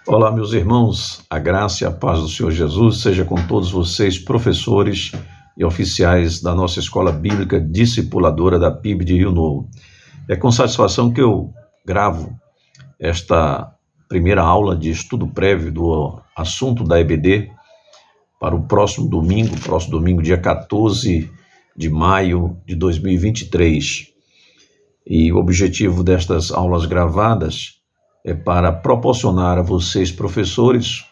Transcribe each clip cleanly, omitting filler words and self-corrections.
Olá, meus irmãos, a graça e a paz do Senhor Jesus seja com todos vocês, professores e oficiais da nossa Escola Bíblica Discipuladora da PIB de Rio Novo. É com satisfação que eu gravo esta primeira aula de estudo prévio do assunto da EBD para o próximo domingo, dia 14 de maio de 2023. E o objetivo destas aulas gravadas é para proporcionar a vocês, professores,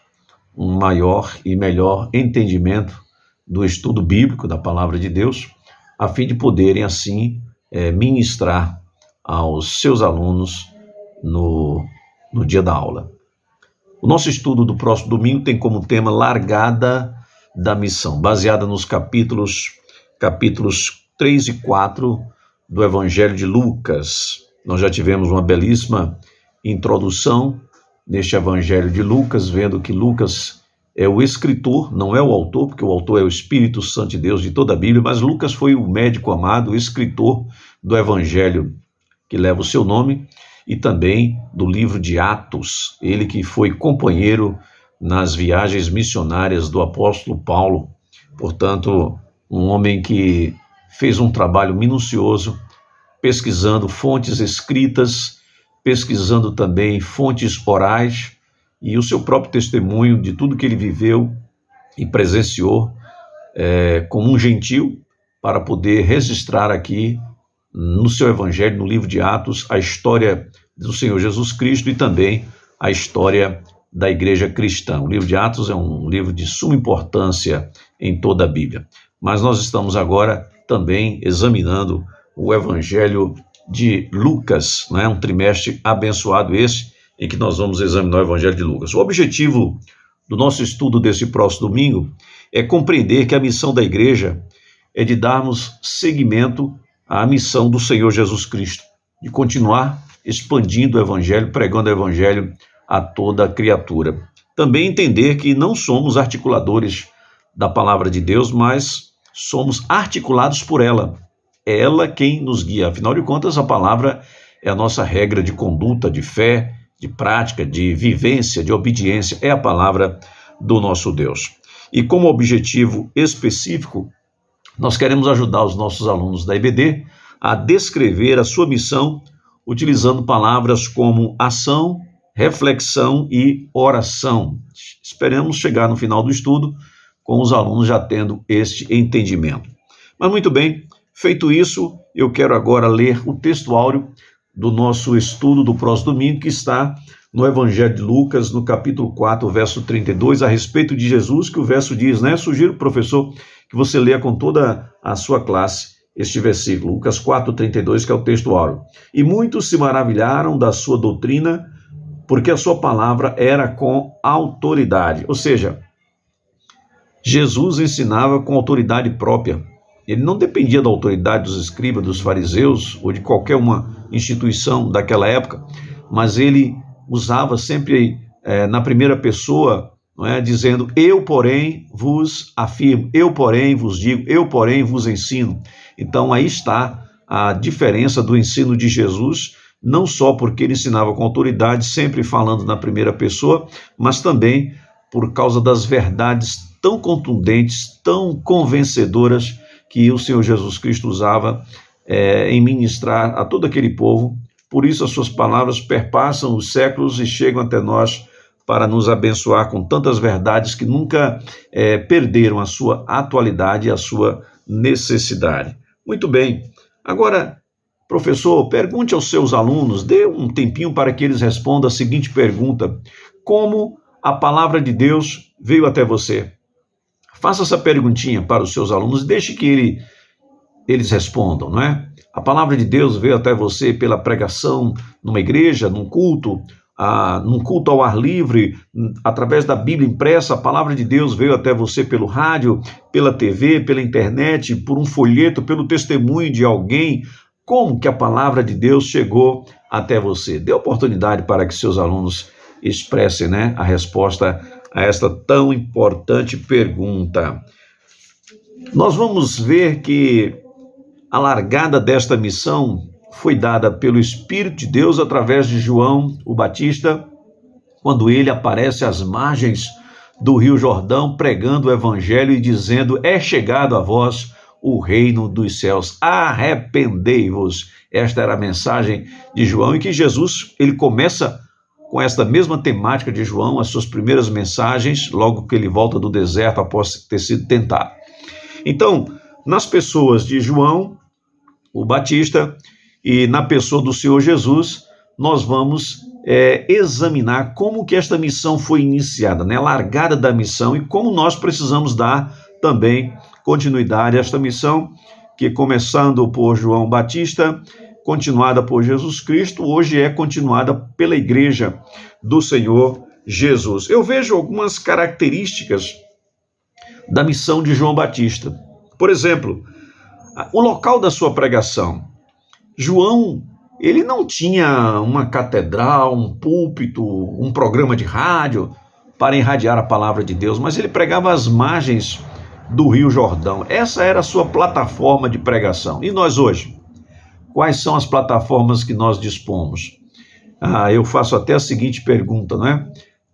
um maior e melhor entendimento do estudo bíblico da Palavra de Deus, a fim de poderem, assim, ministrar aos seus alunos no dia da aula. O nosso estudo do próximo domingo tem como tema Largada da Missão, baseada nos capítulos 3 e 4 do Evangelho de Lucas. Nós já tivemos uma belíssima introdução neste Evangelho de Lucas, vendo que Lucas é o escritor, não é o autor, porque o autor é o Espírito Santo de Deus de toda a Bíblia, mas Lucas foi o médico amado, o escritor do Evangelho que leva o seu nome, e também do livro de Atos, ele que foi companheiro nas viagens missionárias do apóstolo Paulo, portanto, um homem que fez um trabalho minucioso, pesquisando fontes escritas, pesquisando também fontes orais e o seu próprio testemunho de tudo que ele viveu e presenciou como um gentil, para poder registrar aqui no seu Evangelho, no livro de Atos, a história do Senhor Jesus Cristo e também a história da igreja cristã. O livro de Atos é um livro de suma importância em toda a Bíblia. Mas nós estamos agora também examinando o Evangelho de Lucas, né? Um trimestre abençoado esse, em que nós vamos examinar o Evangelho de Lucas. O objetivo do nosso estudo desse próximo domingo é compreender que a missão da igreja é de darmos seguimento à missão do Senhor Jesus Cristo, de continuar expandindo o Evangelho, pregando o Evangelho a toda criatura. Também entender que não somos articuladores da palavra de Deus, mas somos articulados por ela. É ela quem nos guia. Afinal de contas, a palavra é a nossa regra de conduta, de fé, de prática, de vivência, de obediência. É a palavra do nosso Deus. E como objetivo específico, nós queremos ajudar os nossos alunos da EBD a descrever a sua missão utilizando palavras como ação, reflexão e oração. Esperamos chegar no final do estudo com os alunos já tendo este entendimento. Mas muito bem, feito isso, eu quero agora ler o texto áureo do nosso estudo do próximo domingo, que está no Evangelho de Lucas, no capítulo 4, verso 32, a respeito de Jesus, que o verso diz, né? Sugiro, professor, que você leia com toda a sua classe este versículo, Lucas 4, 32, que é o texto áureo. E muitos se maravilharam da sua doutrina, porque a sua palavra era com autoridade. Ou seja, Jesus ensinava com autoridade própria. Ele não dependia da autoridade dos escribas, dos fariseus ou de qualquer uma instituição daquela época, mas ele usava sempre na primeira pessoa, não é? Dizendo, eu, porém, vos afirmo, eu, porém, vos digo, eu, porém, vos ensino. Então, aí está a diferença do ensino de Jesus, não só porque ele ensinava com autoridade, sempre falando na primeira pessoa, mas também por causa das verdades tão contundentes, tão convencedoras, que o Senhor Jesus Cristo usava em ministrar a todo aquele povo. Por isso as suas palavras perpassam os séculos e chegam até nós para nos abençoar com tantas verdades que nunca perderam a sua atualidade e a sua necessidade. Muito bem. Agora, professor, pergunte aos seus alunos, dê um tempinho para que eles respondam a seguinte pergunta: como a palavra de Deus veio até você? Faça essa perguntinha para os seus alunos e deixe que eles respondam, não é? A palavra de Deus veio até você pela pregação numa igreja, num culto ao ar livre, através da Bíblia impressa. A palavra de Deus veio até você pelo rádio, pela TV, pela internet, por um folheto, pelo testemunho de alguém. Como que a palavra de Deus chegou até você? Dê oportunidade para que seus alunos expressem, né, a resposta a esta tão importante pergunta. Nós vamos ver que a largada desta missão foi dada pelo Espírito de Deus através de João o Batista, quando ele aparece às margens do Rio Jordão, pregando o evangelho e dizendo: é chegado a vós o reino dos céus, arrependei-vos. Esta era a mensagem de João, e que Jesus, ele começa com esta mesma temática de João, as suas primeiras mensagens, logo que ele volta do deserto após ter sido tentado. Então, nas pessoas de João, o Batista, e na pessoa do Senhor Jesus, nós vamos examinar como que esta missão foi iniciada, né? A largada da missão, e como nós precisamos dar também continuidade a esta missão, que começando por João Batista, continuada por Jesus Cristo, hoje é continuada pela Igreja do Senhor Jesus. Eu vejo algumas características da missão de João Batista. Por exemplo, o local da sua pregação. João, ele não tinha uma catedral, um púlpito, um programa de rádio para irradiar a palavra de Deus, mas ele pregava às margens do Rio Jordão. Essa era a sua plataforma de pregação. E nós hoje? Quais são as plataformas que nós dispomos? Eu faço até a seguinte pergunta, não é?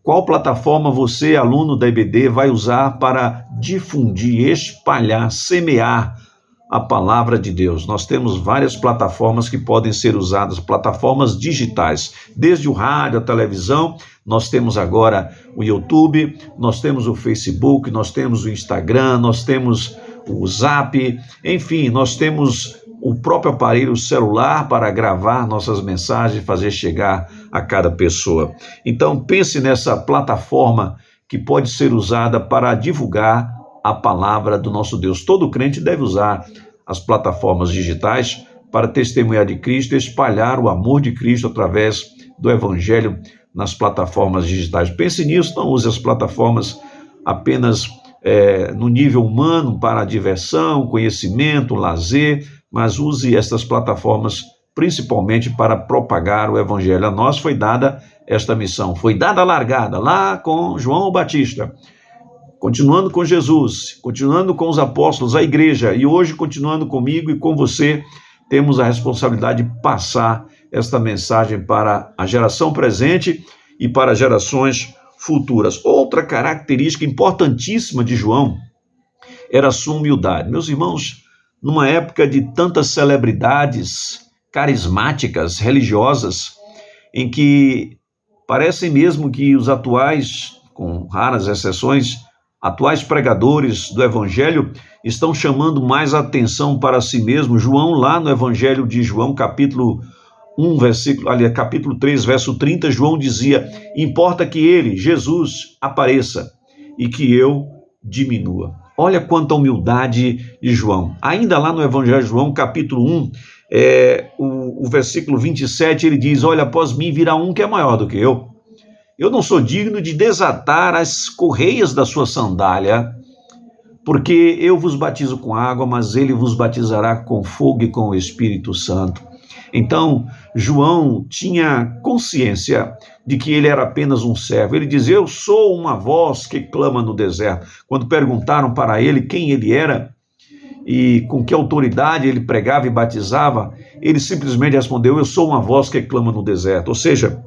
Qual plataforma você, aluno da EBD, vai usar para difundir, espalhar, semear a palavra de Deus? Nós temos várias plataformas que podem ser usadas, plataformas digitais, desde o rádio, a televisão. Nós temos agora o YouTube, nós temos o Facebook, nós temos o Instagram, nós temos o Zap, enfim, nós temos o próprio aparelho celular para gravar nossas mensagens e fazer chegar a cada pessoa. Então, pense nessa plataforma que pode ser usada para divulgar a palavra do nosso Deus. Todo crente deve usar as plataformas digitais para testemunhar de Cristo e espalhar o amor de Cristo através do Evangelho nas plataformas digitais. Pense nisso, não use as plataformas apenas no nível humano para diversão, conhecimento, lazer, mas use essas plataformas principalmente para propagar o Evangelho. A nós foi dada esta missão, foi dada a largada lá com João Batista, continuando com Jesus, continuando com os apóstolos, a igreja, e hoje continuando comigo e com você, temos a responsabilidade de passar esta mensagem para a geração presente e para gerações futuras. Outra característica importantíssima de João era a sua humildade. Meus irmãos, numa época de tantas celebridades carismáticas, religiosas, em que parecem mesmo que os atuais, com raras exceções, atuais pregadores do Evangelho estão chamando mais atenção para si mesmo. João, lá no Evangelho de João, capítulo 3, verso 30, João dizia: importa que ele, Jesus, apareça e que eu diminua. Olha quanta humildade de João. Ainda lá no Evangelho de João, capítulo 1, o versículo 27, ele diz: olha, após mim virá um que é maior do que eu. Eu não sou digno de desatar as correias da sua sandália, porque eu vos batizo com água, mas ele vos batizará com fogo e com o Espírito Santo. Então, João tinha consciência de que ele era apenas um servo. Ele dizia: eu sou uma voz que clama no deserto. Quando perguntaram para ele quem ele era e com que autoridade ele pregava e batizava, ele simplesmente respondeu: eu sou uma voz que clama no deserto. Ou seja,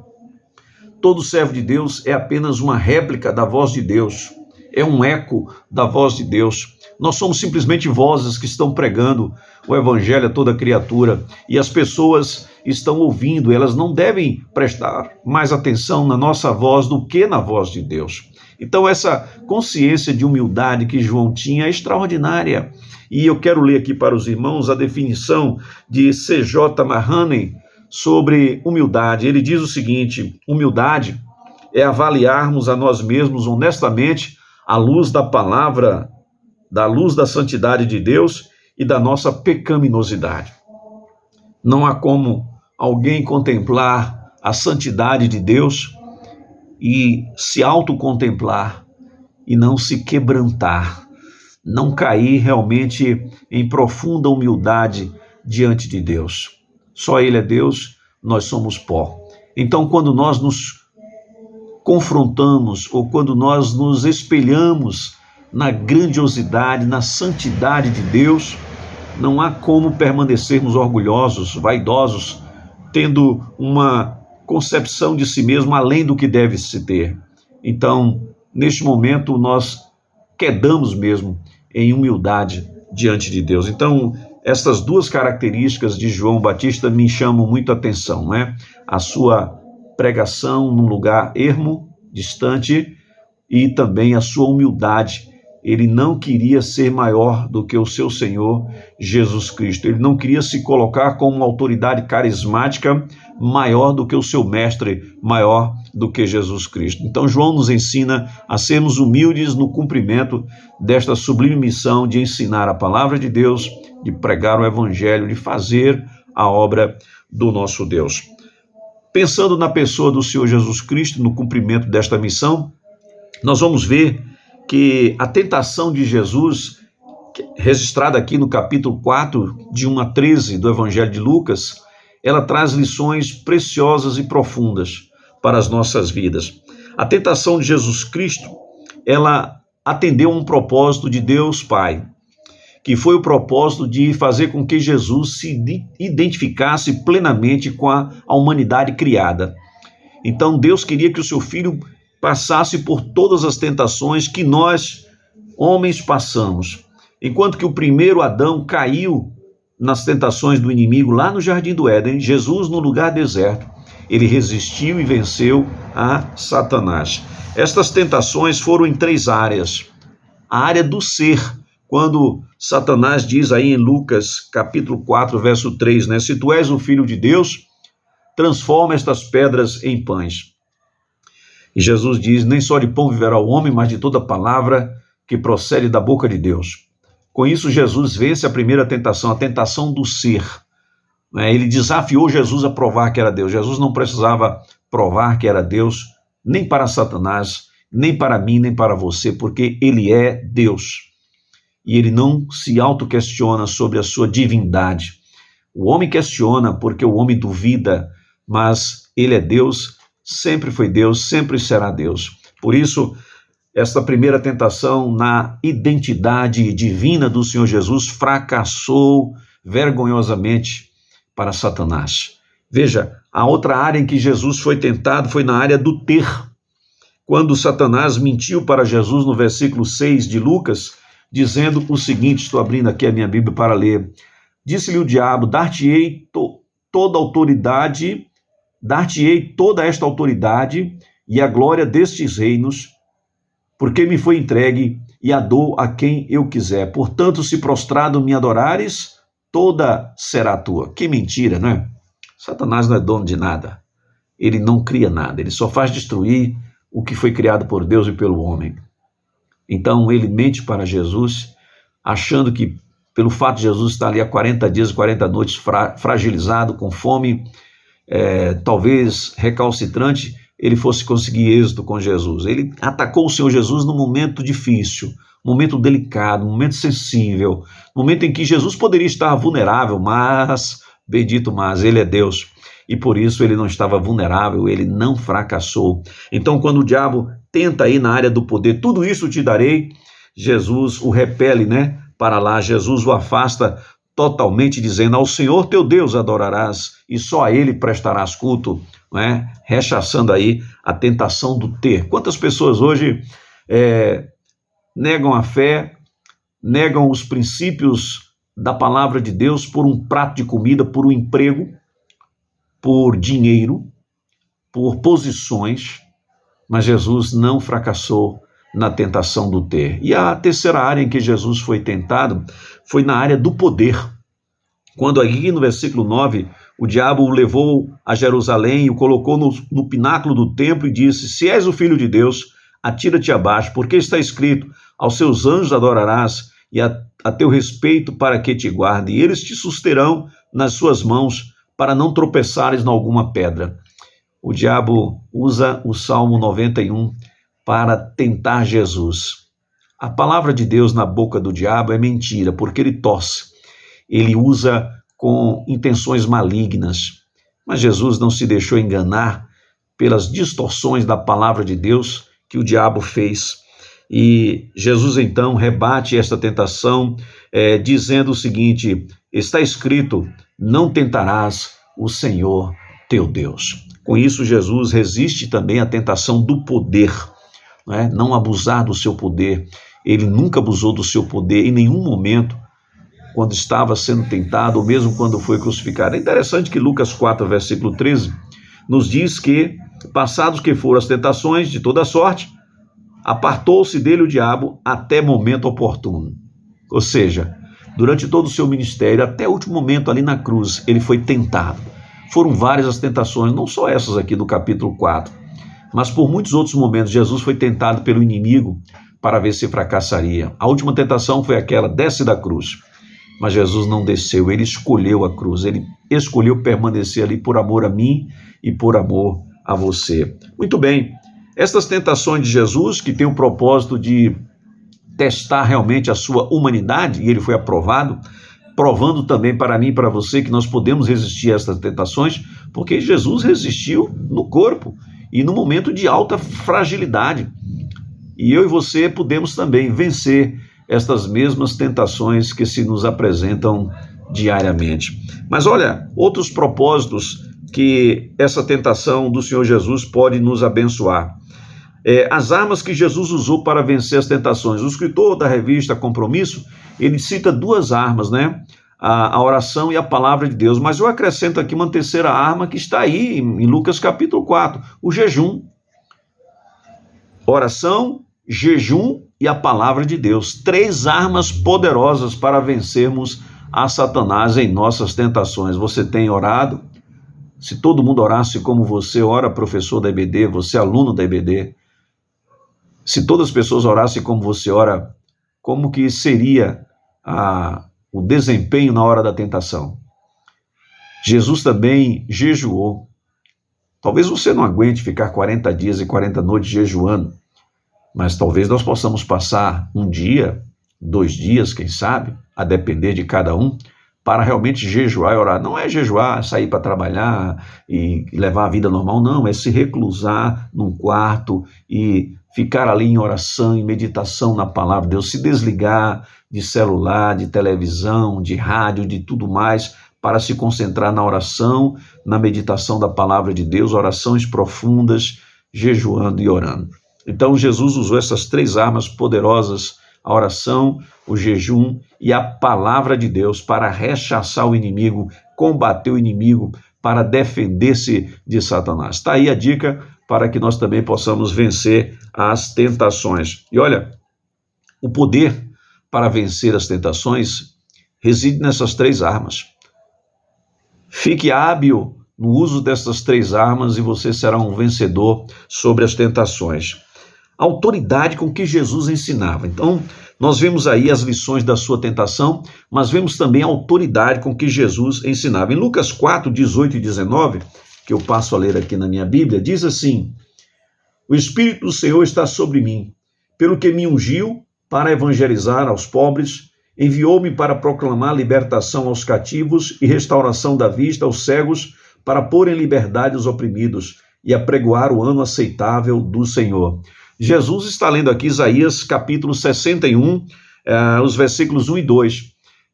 todo servo de Deus é apenas uma réplica da voz de Deus, é um eco da voz de Deus. Nós somos simplesmente vozes que estão pregando o Evangelho a toda criatura, e as pessoas estão ouvindo, elas não devem prestar mais atenção na nossa voz do que na voz de Deus. Então, essa consciência de humildade que João tinha é extraordinária. E eu quero ler aqui para os irmãos a definição de C.J. Mahaney sobre humildade. Ele diz o seguinte: humildade é avaliarmos a nós mesmos honestamente à luz da palavra, da luz da santidade de Deus e da nossa pecaminosidade. Não há como alguém contemplar a santidade de Deus e se autocontemplar e não se quebrantar, não cair realmente em profunda humildade diante de Deus. Só Ele é Deus, nós somos pó. Então, quando nós nos confrontamos ou quando nós nos espelhamos na grandiosidade, na santidade de Deus, não há como permanecermos orgulhosos, vaidosos, tendo uma concepção de si mesmo além do que deve se ter. Então, neste momento, nós quedamos mesmo em humildade diante de Deus. Então, essas duas características de João Batista me chamam muito a atenção, né? A sua pregação num lugar ermo, distante, e também a sua humildade. Ele não queria ser maior do que o seu Senhor Jesus Cristo. Ele não queria se colocar como uma autoridade carismática maior do que o seu mestre, maior do que Jesus Cristo. Então, João nos ensina a sermos humildes no cumprimento desta sublime missão de ensinar a palavra de Deus, de pregar o evangelho, de fazer a obra do nosso Deus. Pensando na pessoa do Senhor Jesus Cristo, no cumprimento desta missão, nós vamos ver que a tentação de Jesus, registrada aqui no capítulo 4, de 1 a 13 do Evangelho de Lucas, ela traz lições preciosas e profundas para as nossas vidas. A tentação de Jesus Cristo, ela atendeu a um propósito de Deus Pai, que foi o propósito de fazer com que Jesus se identificasse plenamente com a humanidade criada. Então Deus queria que o seu Filho passasse por todas as tentações que nós, homens, passamos. Enquanto que o primeiro Adão caiu nas tentações do inimigo lá no Jardim do Éden, Jesus, no lugar deserto, ele resistiu e venceu a Satanás. Estas tentações foram em 3 áreas. A área do ser, quando Satanás diz aí em Lucas, capítulo 4, verso 3, né? Se tu és o Filho de Deus, transforma estas pedras em pães. E Jesus diz, nem só de pão viverá o homem, mas de toda palavra que procede da boca de Deus. Com isso, Jesus vence a primeira tentação, a tentação do ser. Ele desafiou Jesus a provar que era Deus. Jesus não precisava provar que era Deus, nem para Satanás, nem para mim, nem para você, porque ele é Deus. E ele não se auto-questiona sobre a sua divindade. O homem questiona porque o homem duvida, mas ele é Deus, sempre foi Deus, sempre será Deus. Por isso, esta primeira tentação na identidade divina do Senhor Jesus fracassou vergonhosamente para Satanás. Veja, a outra área em que Jesus foi tentado foi na área do ter. Quando Satanás mentiu para Jesus no versículo 6 de Lucas, dizendo o seguinte, estou abrindo aqui a minha Bíblia para ler. Disse-lhe o diabo, dar-te-ei toda autoridade, dar-te-ei toda esta autoridade e a glória destes reinos, porque me foi entregue e a dou a quem eu quiser. Portanto, se prostrado me adorares, toda será tua. Que mentira, não é? Satanás não é dono de nada. Ele não cria nada. Ele só faz destruir o que foi criado por Deus e pelo homem. Então, ele mente para Jesus, achando que, pelo fato de Jesus estar ali há 40 dias e 40 noites fragilizado, com fome, talvez recalcitrante, ele fosse conseguir êxito com Jesus. Ele atacou o Senhor Jesus num momento difícil, momento delicado, momento sensível, momento em que Jesus poderia estar vulnerável, mas, bendito mas, ele é Deus, e por isso ele não estava vulnerável, ele não fracassou. Então, quando o diabo tenta ir na área do poder, tudo isso te darei, Jesus o repele, para lá, Jesus o afasta totalmente, dizendo, ao Senhor teu Deus adorarás, e só a ele prestarás culto, rechaçando aí a tentação do ter. Quantas pessoas hoje negam a fé, negam os princípios da palavra de Deus por um prato de comida, por um emprego, por dinheiro, por posições, mas Jesus não fracassou na tentação do ter. E a terceira área em que Jesus foi tentado foi na área do poder. Quando aqui no versículo 9, o diabo o levou a Jerusalém e o colocou no pináculo do templo e disse, se és o Filho de Deus, atira-te abaixo, porque está escrito, aos seus anjos adorarás e a teu respeito para que te guarde, e eles te susterão nas suas mãos para não tropeçares em alguma pedra. O diabo usa o Salmo 91 para tentar Jesus. A palavra de Deus na boca do diabo é mentira, porque ele torce. Ele usa com intenções malignas. Mas Jesus não se deixou enganar pelas distorções da palavra de Deus que o diabo fez. E Jesus então rebate esta tentação, dizendo o seguinte, está escrito, não tentarás o Senhor teu Deus. Com isso, Jesus resiste também à tentação do poder, né? Não abusar do seu poder. Ele nunca abusou do seu poder em nenhum momento, quando estava sendo tentado, ou mesmo quando foi crucificado. É interessante que Lucas 4, versículo 13, nos diz que, passados que foram as tentações de toda sorte, apartou-se dele o diabo até momento oportuno. Ou seja, durante todo o seu ministério, até o último momento ali na cruz, ele foi tentado. Foram várias as tentações, não só essas aqui do capítulo 4, mas por muitos outros momentos Jesus foi tentado pelo inimigo para ver se fracassaria. A última tentação foi aquela: desce da cruz. Mas Jesus não desceu, ele escolheu a cruz, ele escolheu permanecer ali por amor a mim e por amor a você. Muito bem, estas tentações de Jesus, que tem o propósito de testar realmente a sua humanidade, e ele foi aprovado, provando também para mim e para você que nós podemos resistir a estas tentações, porque Jesus resistiu no corpo e no momento de alta fragilidade. E eu e você podemos também vencer estas mesmas tentações que se nos apresentam diariamente. Mas olha, outros propósitos que essa tentação do Senhor Jesus pode nos abençoar. As armas que Jesus usou para vencer as tentações. O escritor da revista Compromisso, ele cita duas armas, né? A oração e a palavra de Deus. Mas eu acrescento aqui uma terceira arma que está aí em Lucas capítulo 4, o jejum. Oração, jejum e a palavra de Deus. 3 armas poderosas para vencermos a Satanás em nossas tentações. Você tem orado? Se todo mundo orasse como você ora, professor da EBD, você aluno da EBD, se todas as pessoas orassem como você ora, como que seria o desempenho na hora da tentação? Jesus também jejuou. Talvez você não aguente ficar 40 dias e 40 noites jejuando, mas talvez nós possamos passar um dia, 2 dias, quem sabe, a depender de cada um, para realmente jejuar e orar. Não é jejuar, sair para trabalhar e levar a vida normal, não, é se reclusar num quarto e ficar ali em oração, em meditação na palavra de Deus, se desligar de celular, de televisão, de rádio, de tudo mais, para se concentrar na oração, na meditação da palavra de Deus, orações profundas, jejuando e orando. Então Jesus usou essas 3 armas poderosas, a oração, o jejum e a palavra de Deus, para rechaçar o inimigo, combater o inimigo, para defender-se de Satanás. Está aí a dica para que nós também possamos vencer as tentações. E olha, o poder para vencer as tentações reside nessas 3 armas. Fique hábil no uso dessas 3 armas e você será um vencedor sobre as tentações. A autoridade com que Jesus ensinava. Então, nós vemos aí as lições da sua tentação, mas vemos também a autoridade com que Jesus ensinava. Em Lucas 4, 18 e 19, que eu passo a ler aqui na minha Bíblia, diz assim: o Espírito do Senhor está sobre mim, pelo que me ungiu para evangelizar aos pobres, enviou-me para proclamar libertação aos cativos e restauração da vista aos cegos, para pôr em liberdade os oprimidos e apregoar o ano aceitável do Senhor. Jesus está lendo aqui Isaías capítulo 61, os versículos 1 e 2,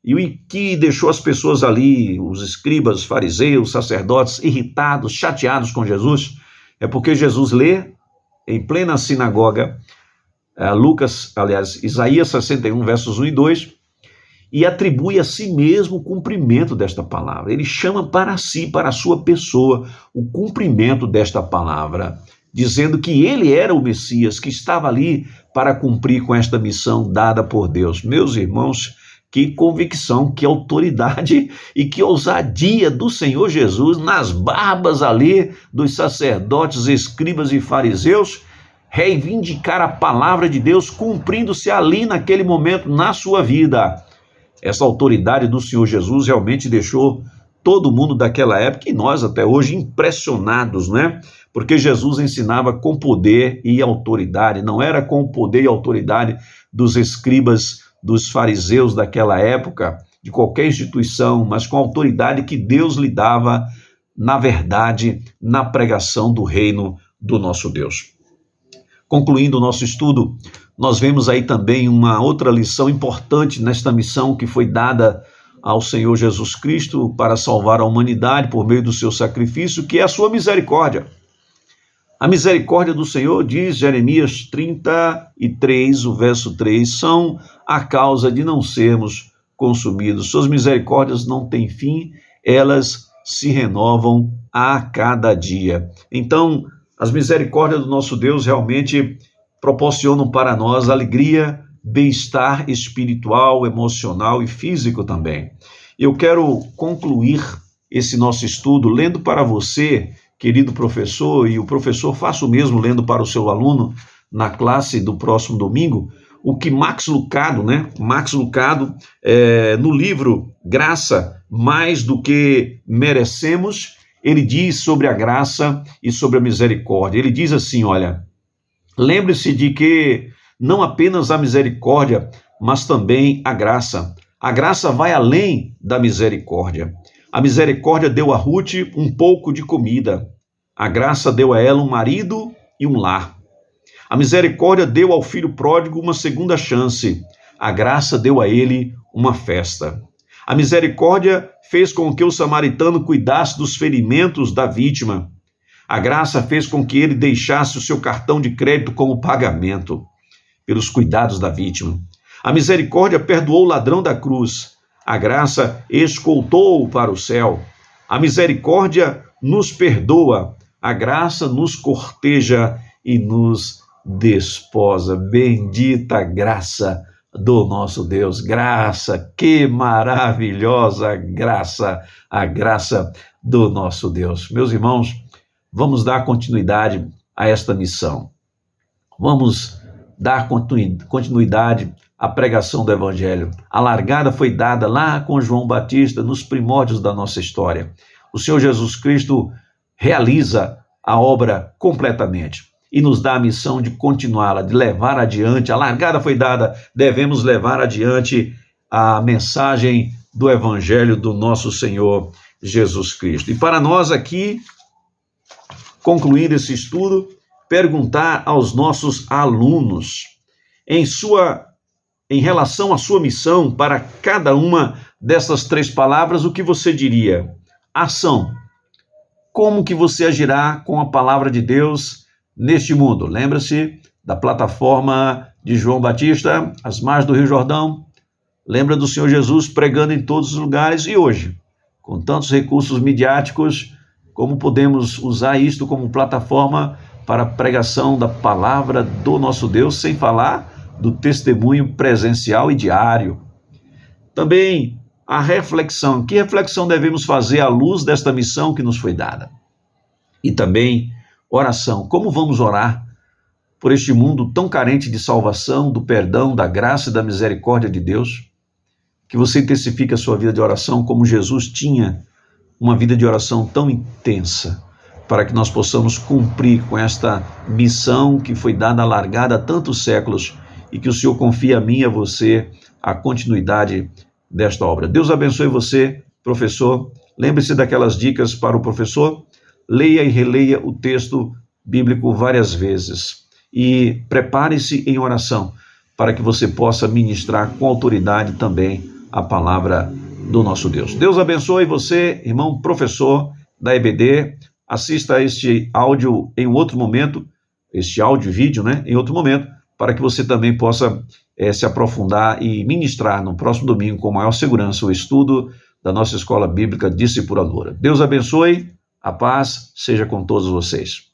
e o que deixou as pessoas ali, os escribas, fariseus, sacerdotes, irritados, chateados com Jesus, é porque Jesus lê em plena sinagoga, Isaías 61, versos 1 e 2, e atribui a si mesmo o cumprimento desta palavra. Ele chama para si, para a sua pessoa, o cumprimento desta palavra, dizendo que ele era o Messias, que estava ali para cumprir com esta missão dada por Deus. Meus irmãos, que convicção, que autoridade e que ousadia do Senhor Jesus nas barbas ali dos sacerdotes, escribas e fariseus, reivindicar a palavra de Deus cumprindo-se ali naquele momento na sua vida. Essa autoridade do Senhor Jesus realmente deixou todo mundo daquela época e nós até hoje impressionados, né? Porque Jesus ensinava com poder e autoridade, não era com o poder e autoridade dos escribas, dos fariseus daquela época, de qualquer instituição, mas com a autoridade que Deus lhe dava, na verdade, na pregação do reino do nosso Deus. Concluindo o nosso estudo, nós vemos aí também uma outra lição importante nesta missão que foi dada ao Senhor Jesus Cristo para salvar a humanidade por meio do seu sacrifício, que é a sua misericórdia. A misericórdia do Senhor, diz Jeremias 33, o verso 3, são a causa de não sermos consumidos. Suas misericórdias não têm fim, elas se renovam a cada dia. Então, as misericórdias do nosso Deus realmente proporcionam para nós alegria, bem-estar espiritual, emocional e físico também. Eu quero concluir esse nosso estudo lendo para você, querido professor, e o professor faça o mesmo lendo para o seu aluno na classe do próximo domingo, o que Max Lucado, no livro Graça, Mais do que Merecemos, ele diz sobre a graça e sobre a misericórdia. Ele diz assim, olha, lembre-se de que não apenas a misericórdia, mas também a graça. A graça vai além da misericórdia. A misericórdia deu a Ruth um pouco de comida. A graça deu a ela um marido e um lar. A misericórdia deu ao filho pródigo uma segunda chance. A graça deu a ele uma festa. A misericórdia fez com que o samaritano cuidasse dos ferimentos da vítima. A graça fez com que ele deixasse o seu cartão de crédito como pagamento pelos cuidados da vítima. A misericórdia perdoou o ladrão da cruz. A graça escoltou-o para o céu. A misericórdia nos perdoa. A graça nos corteja e nos desposa. Bendita graça do nosso Deus. Graça, que maravilhosa graça, a graça do nosso Deus. Meus irmãos, vamos dar continuidade a esta missão. Vamos dar continuidade à pregação do Evangelho. A largada foi dada lá com João Batista, nos primórdios da nossa história. O Senhor Jesus Cristo realiza a obra completamente e nos dá a missão de continuá-la, de levar adiante. A largada foi dada, devemos levar adiante a mensagem do Evangelho do nosso Senhor Jesus Cristo. E para nós aqui, concluir esse estudo, perguntar aos nossos alunos, em relação à sua missão, para cada uma dessas três palavras, o que você diria? Ação. Como que você agirá com a palavra de Deus neste mundo? Lembra-se da plataforma de João Batista, às margens do Rio Jordão? Lembra do Senhor Jesus pregando em todos os lugares? E hoje, com tantos recursos midiáticos, como podemos usar isto como plataforma para a pregação da palavra do nosso Deus, sem falar do testemunho presencial e diário? Também a reflexão. Que reflexão devemos fazer à luz desta missão que nos foi dada? E também oração. Como vamos orar por este mundo tão carente de salvação, do perdão, da graça e da misericórdia de Deus? Que você intensifique a sua vida de oração como Jesus tinha uma vida de oração tão intensa, para que nós possamos cumprir com esta missão que foi dada largada há tantos séculos e que o Senhor confia a mim e a você a continuidade desta obra. Deus abençoe você, professor. Lembre-se daquelas dicas para o professor. Leia e releia o texto bíblico várias vezes e prepare-se em oração para que você possa ministrar com autoridade também a palavra do nosso Deus. Deus abençoe você, irmão professor da EBD. Assista a este áudio em outro momento, este áudio e vídeo, em outro momento, para que você também possa se aprofundar e ministrar no próximo domingo com maior segurança o estudo da nossa Escola Bíblica Discipuladora. Deus abençoe, a paz seja com todos vocês.